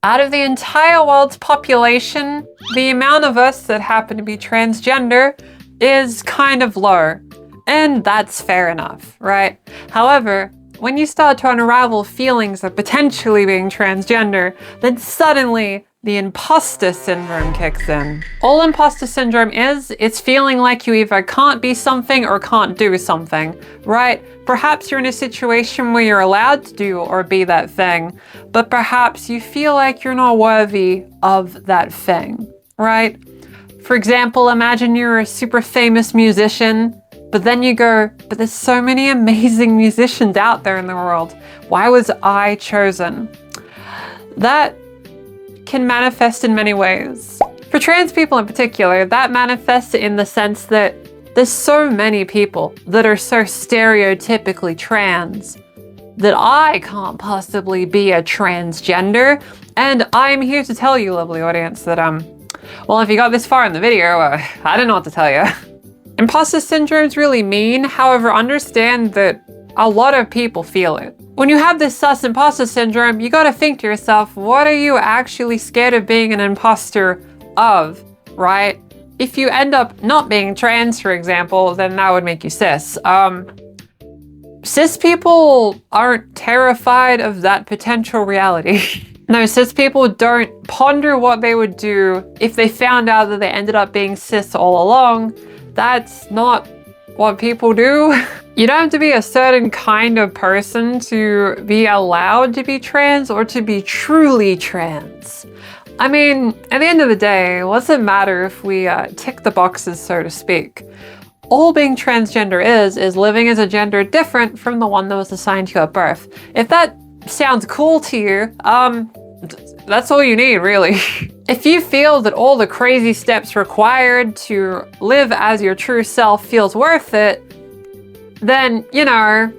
Out of the entire world's population, the amount of us that happen to be transgender is kind of low. And that's fair enough, right? However, when you start to unravel feelings of potentially being transgender, then suddenly the imposter syndrome kicks in. All imposter syndrome is, it's feeling like you either can't be something or can't do something, right? Perhaps you're in a situation where you're allowed to do or be that thing, but perhaps you feel like you're not worthy of that thing, right? For example, imagine you're a super famous musician, but then you go, but there's so many amazing musicians out there in the world. Why was I chosen? That can manifest in many ways. For trans people in particular, that manifests in the sense that there's so many people that are so stereotypically trans that I can't possibly be a transgender. And I'm here to tell you, lovely audience, that well, if you got this far in the video, I don't know what to tell you. Imposter syndrome is really mean, however, understand that a lot of people feel it. When you have this sus imposter syndrome, you gotta think to yourself, what are you actually scared of being an imposter of, right? If you end up not being trans, for example, then that would make you cis. Cis people aren't terrified of that potential reality. No, cis people don't ponder what they would do if they found out that they ended up being cis all along. That's not what people do. You don't have to be a certain kind of person to be allowed to be trans or to be truly trans. I mean, at the end of the day, what's it matter if we tick the boxes, so to speak? All being transgender is living as a gender different from the one that was assigned to you at birth. If that sounds cool to you, that's all you need, really. If you feel that all the crazy steps required to live as your true self feels worth it, then, you know,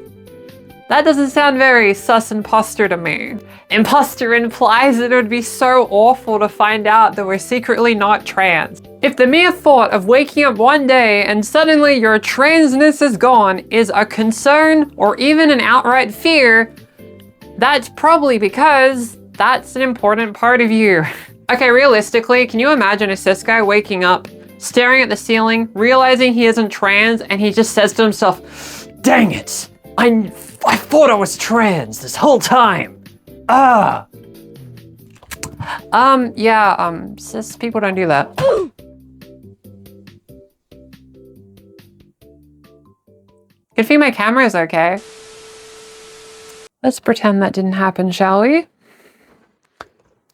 that doesn't sound very sus imposter to me. Imposter implies that it would be so awful to find out that we're secretly not trans. If the mere thought of waking up one day and suddenly your transness is gone is a concern or even an outright fear, that's probably because that's an important part of you. Okay, realistically, can you imagine a cis guy waking up, staring at the ceiling, realizing he isn't trans, and he just says to himself, dang it, I thought I was trans this whole time. Cis people don't do that. Good thing my camera is okay. Let's pretend that didn't happen, shall we?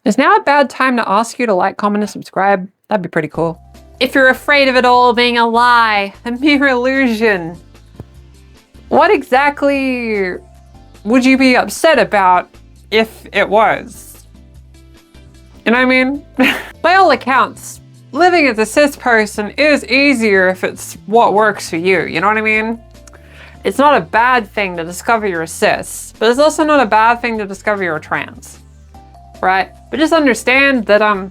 Is now a bad time to ask you to like, comment, and subscribe? That'd be pretty cool. If you're afraid of it all being a lie, a mere illusion, what exactly would you be upset about if it was? You know what I mean? By all accounts, living as a cis person is easier if it's what works for you, you know what I mean? It's not a bad thing to discover you're a cis, but it's also not a bad thing to discover you're a trans, right? But just understand that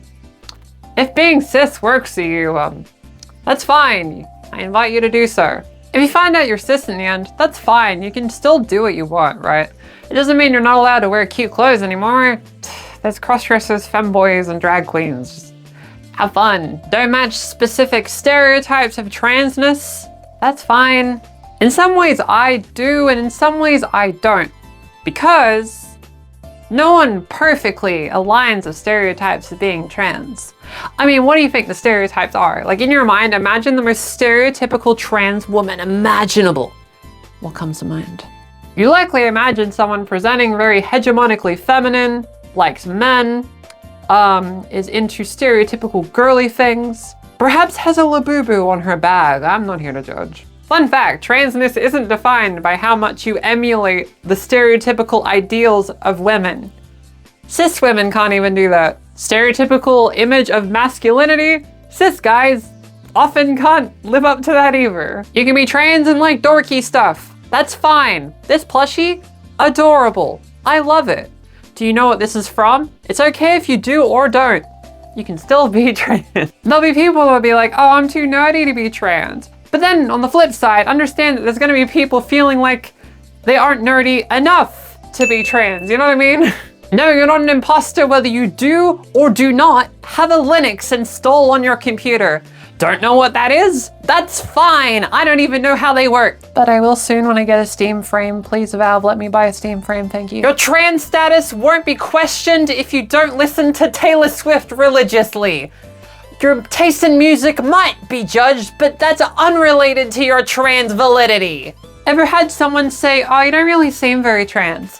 if being cis works for you, that's fine. I invite you to do so. If you find out you're cis in the end, that's fine. You can still do what you want, right? It doesn't mean you're not allowed to wear cute clothes anymore. There's cross-dressers, femboys, and drag queens. Just have fun. Don't match specific stereotypes of transness. That's fine. In some ways I do, and in some ways I don't. Because no one perfectly aligns with stereotypes of being trans. I mean, what do you think the stereotypes are? Like, in your mind, imagine the most stereotypical trans woman imaginable. What comes to mind? You likely imagine someone presenting very hegemonically feminine, likes men, is into stereotypical girly things, perhaps has a labubu on her bag. I'm not here to judge. Fun fact, transness isn't defined by how much you emulate the stereotypical ideals of women. Cis women can't even do that. Stereotypical image of masculinity, cis guys often can't live up to that either. You can be trans and like dorky stuff. That's fine. This plushie, adorable. I love it. Do you know what this is from? It's okay if you do or don't. You can still be trans. There'll be people that'll be like, oh, I'm too nerdy to be trans. But then on the flip side, understand that there's gonna be people feeling like they aren't nerdy enough to be trans, you know what I mean? No, you're not an imposter whether you do or do not have a Linux installed on your computer. Don't know what that is? That's fine. I don't even know how they work. But I will soon when I get a Steam frame. Please, Valve, let me buy a Steam frame, thank you. Your trans status won't be questioned if you don't listen to Taylor Swift religiously. Your taste in music might be judged, but that's unrelated to your trans validity. Ever had someone say, oh, you don't really seem very trans?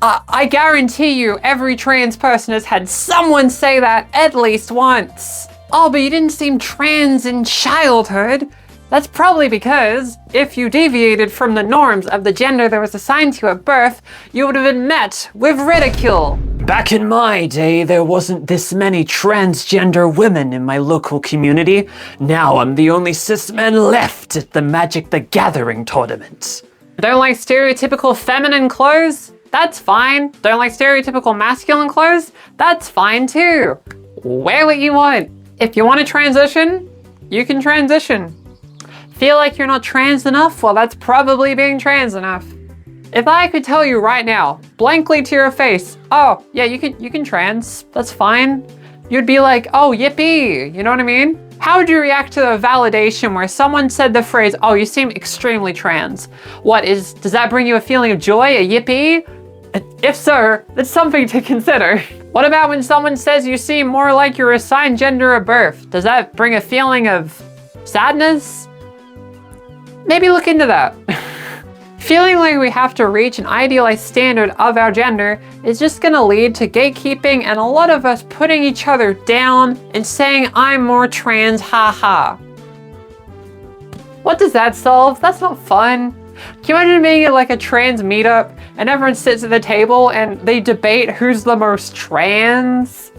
I guarantee you every trans person has had someone say that at least once. Oh, but you didn't seem trans in childhood. That's probably because if you deviated from the norms of the gender that was assigned to you at birth, you would have been met with ridicule. Back in my day, there wasn't this many transgender women in my local community. Now I'm the only cis man left at the Magic the Gathering tournament. Don't like stereotypical feminine clothes? That's fine. Don't like stereotypical masculine clothes? That's fine too. Wear what you want. If you want to transition, you can transition. Feel like you're not trans enough? Well, that's probably being trans enough. If I could tell you right now, blankly to your face, oh, yeah, you can trans, that's fine. You'd be like, oh, yippee, you know what I mean? How would you react to a validation where someone said the phrase, oh, you seem extremely trans? Does that bring you a feeling of joy, a yippee? If so, that's something to consider. What about when someone says you seem more like your assigned gender at birth? Does that bring a feeling of sadness? Maybe look into that. Feeling like we have to reach an idealized standard of our gender is just gonna lead to gatekeeping and a lot of us putting each other down and saying, I'm more trans, haha. What does that solve? That's not fun. Can you imagine being at like a trans meetup and everyone sits at the table and they debate who's the most trans?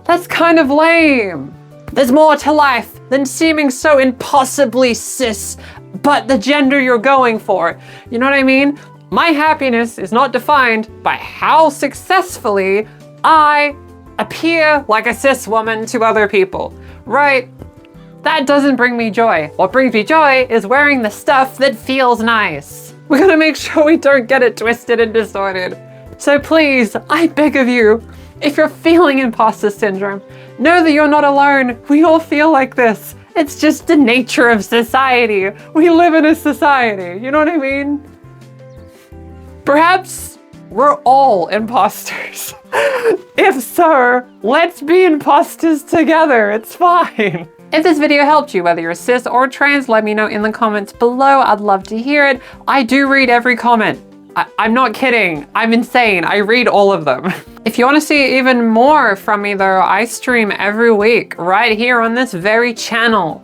That's kind of lame. There's more to life than seeming so impossibly cis, but the gender you're going for. You know what I mean? My happiness is not defined by how successfully I appear like a cis woman to other people, right? That doesn't bring me joy. What brings me joy is wearing the stuff that feels nice. We gotta make sure we don't get it twisted and distorted. So please, I beg of you, if you're feeling imposter syndrome, know that you're not alone. We all feel like this. It's just the nature of society. We live in a society, you know what I mean? Perhaps we're all imposters. If so, let's be imposters together, it's fine. If this video helped you, whether you're cis or trans, let me know in the comments below. I'd love to hear it. I do read every comment. I'm not kidding. I'm insane. I read all of them. If you want to see even more from me though, I stream every week right here on this very channel.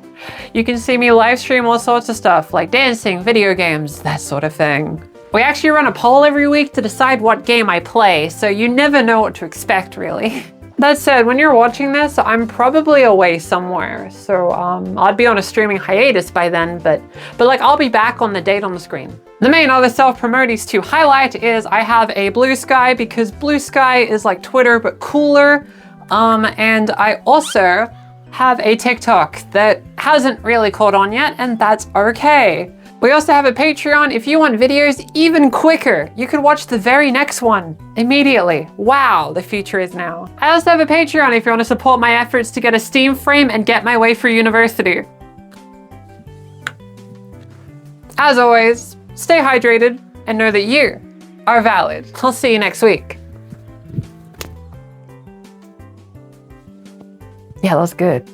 You can see me live stream all sorts of stuff like dancing, video games, that sort of thing. We actually run a poll every week to decide what game I play, so you never know what to expect really. That said, when you're watching this, I'm probably away somewhere. So I'd be on a streaming hiatus by then, but like I'll be back on the date on the screen. The main other self-promoties to highlight is I have a Blue Sky because Blue Sky is like Twitter, but cooler. And I also have a TikTok that hasn't really caught on yet, and that's okay. We also have a Patreon if you want videos even quicker. You can watch the very next one immediately. Wow, the future is now. I also have a Patreon if you want to support my efforts to get a Steam frame and get my way through university. As always, stay hydrated and know that you are valid. I'll see you next week. Yeah, that was good.